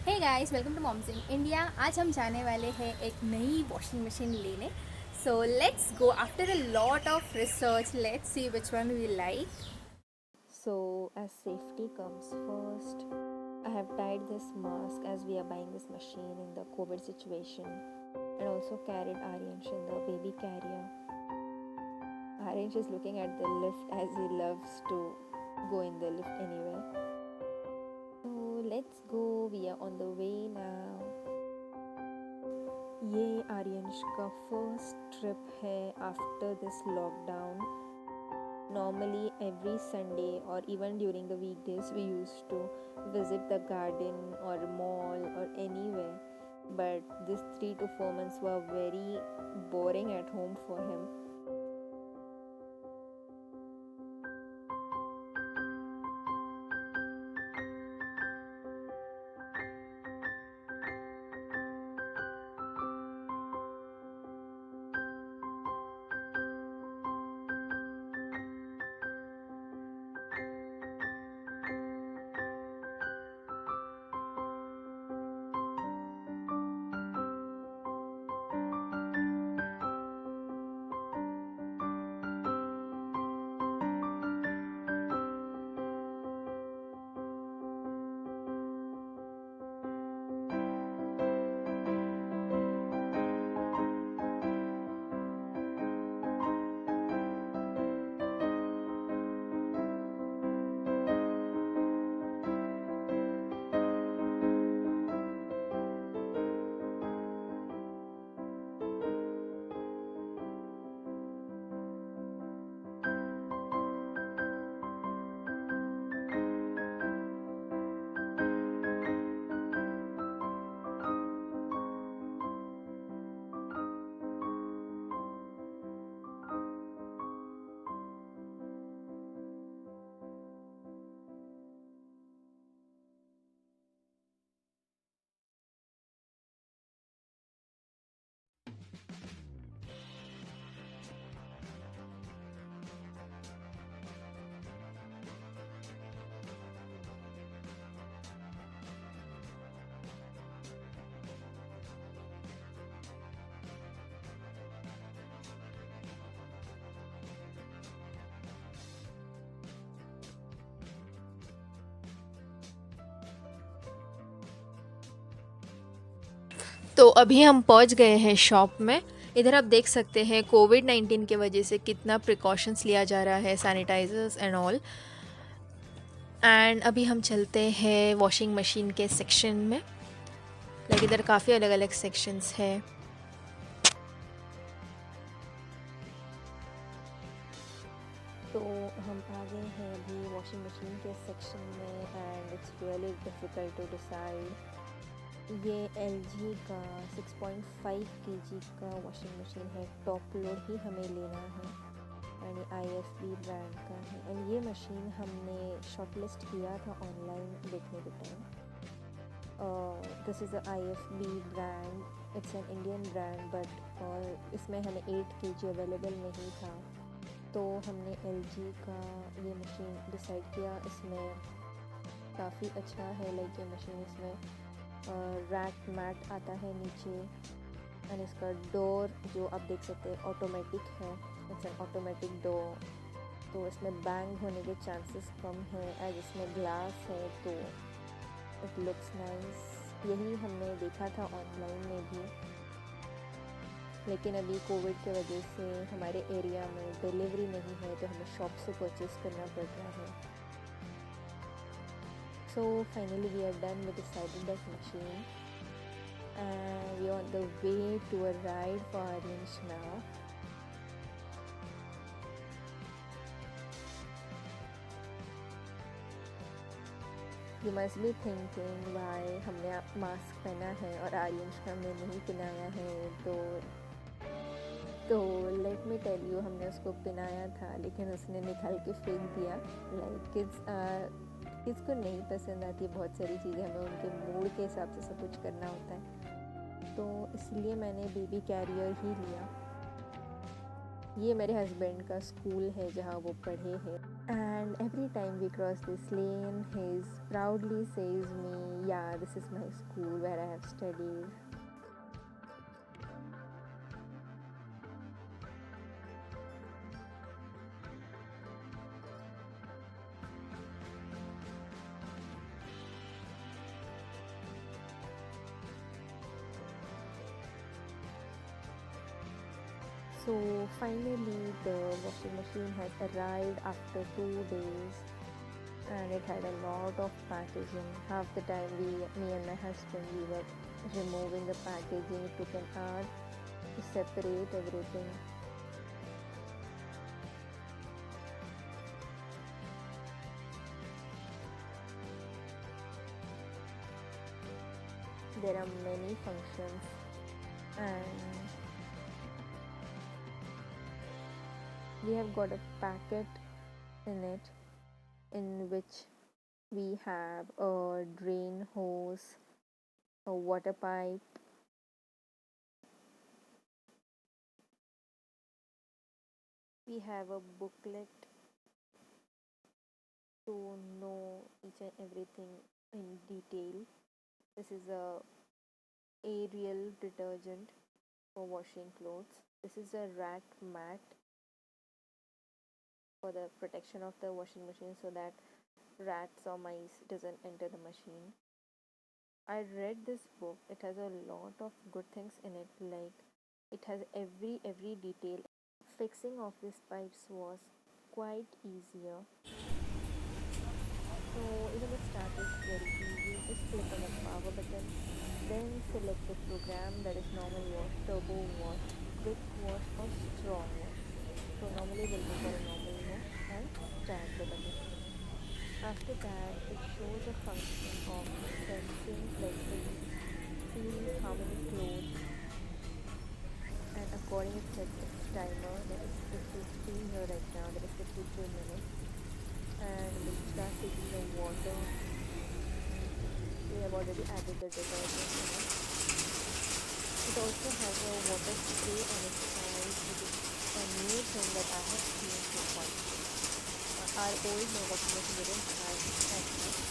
Hey guys, welcome to moms in India. आज हम जाने वाले हैं एक नई वॉशिंग मशीन लेने। So let's go. After a lot of research, let's see which one we like. So, as safety comes first, I have tied this mask as we are buying this machine in the COVID situation, and also carried Aryansh in the baby carrier. Aryansh is looking at the lift as he loves to go in the lift anyway. So let's go, we are on the way now. ये आर्यंश का first trip है after this lockdown. Normally every Sunday or even during the weekdays we used to visit the garden or mall or anywhere, but these 3 to 4 months were very boring at home for him. तो अभी हम पहुंच गए हैं shop में। इधर आप देख सकते हैं कोविड-19 की वजह से कितना प्रिकॉशंस लिया जा रहा है, सैनिटाइजर्स एंड ऑल। एंड अभी हम चलते हैं वॉशिंग मशीन के सेक्शन में। लाइक इधर काफ़ी अलग अलग सेक्शंस है। तो हम आ गए हैं अभी वॉशिंग मशीन के सेक्शन में and it's really difficult to decide. ये LG का 6.5 kg का वॉशिंग मशीन है। टॉप लोड ही हमें लेना है एंड ये IFB ब्रांड का है। एंड ये मशीन हमने शॉर्टलिस्ट किया था ऑनलाइन देखने के time. This is a IFB brand, it's an Indian brand, but इसमें हमें 8 kg अवेलेबल नहीं था, तो हमने LG का ये मशीन डिसाइड किया। इसमें काफ़ी अच्छा है, लाइक ये मशीन इसमें रैक मैट आता है नीचे एंड इसका डोर जो आप देख सकते हैं ऑटोमेटिक है। इट्स एन ऑटोमेटिक डोर, तो इसमें बैंग होने के चांसेस कम है एज इसमें ग्लास है, तो इट लुक्स नाइस। यही हमने देखा था ऑनलाइन में भी, लेकिन अभी कोविड के वजह से हमारे एरिया में डिलीवरी नहीं है, तो हमें शॉप से परचेज़ करना पड़ रहा है। So finally we are done with deciding that machine and we are on the way to a ride for Aryansh now. You must be thinking why हमने मास्क पहना है और आर्यंश का हमने नहीं पहनाया है। तो लेट मी टेल यू, हमने उसको पहनाया था लेकिन उसने निकाल के फेंक दिया। लाइक किड्स को नहीं पसंद आती बहुत सारी चीज़ें, हमें उनके मूड के हिसाब से सब कुछ करना होता है, तो इसलिए मैंने बेबी कैरियर ही लिया। ये मेरे हस्बैंड का स्कूल है जहाँ वो पढ़े हैं। And every time we cross this lane he proudly says me, yeah this is my school where I have studied. So finally the washing machine had arrived after 2 days, and it had a lot of packaging. Half the time me and my husband, we were removing the packaging. It took an hour to separate everything. There are many functions, and we have got a packet in it in which we have a drain hose, a water pipe, we have a booklet to know each and everything in detail. This is a Ariel detergent for washing clothes. This is a rat mat for the protection of the washing machine so that rats or mice doesn't enter the machine. I read this book. It has a lot of good things in it, like it has every detail. Fixing of these pipes was quite easier. So even the start is very easy. Just click on the power button, then select the program, that is normal wash, turbo wash, quick wash or strong wash. So normally we'll go for a normal wash and start the button. After that, it shows a function of sensing, like seeing how many clothes, and according it sets its timer, that is 53 here right now, that is 53 minutes, and we'll start taking the water. We have already added the detergent in it. It also has a water spray on its side, which is a new thing that I have seen so far. Our old washing machine didn't have as much.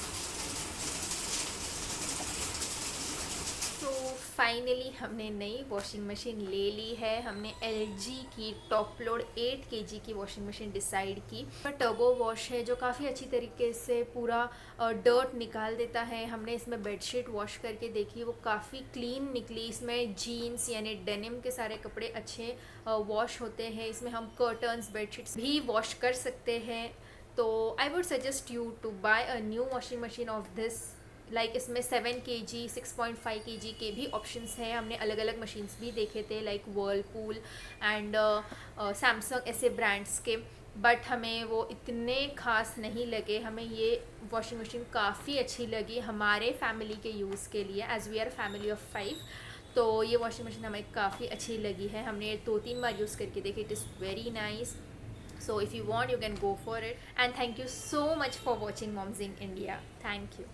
तो finally हमने नई washing machine ले ली है। हमने LG की top load 8 kg की washing machine decide की। Turbo wash है जो काफ़ी अच्छी तरीके से पूरा डर्ट निकाल देता है। हमने इसमें बेडशीट वॉश करके देखी, वो काफ़ी क्लीन निकली। इसमें जीन्स यानी डेनिम के सारे कपड़े अच्छे वॉश होते हैं। इसमें हम कर्टन्स, बेडशीट्स भी वॉश कर सकते हैं। तो I would suggest you to buy a new washing machine of this. Like इसमें 7 kg, 6.5 kg के भी ऑप्शंस हैं। हमने अलग अलग मशीन्स भी देखे थे, लाइक वर्लपूल एंड सैमसंग, ऐसे ब्रांड्स के, बट हमें वो इतने खास नहीं लगे। हमें ये वॉशिंग मशीन काफ़ी अच्छी लगी हमारे फैमिली के यूज़ के लिए, as we are family of 5। तो ये वॉशिंग मशीन हमें काफ़ी अच्छी लगी है। हमने 2-3 बार यूज़ करके देखी, it is very nice. So if you want, you can go for it. And thank you so much for watching Moms in India. Thank you.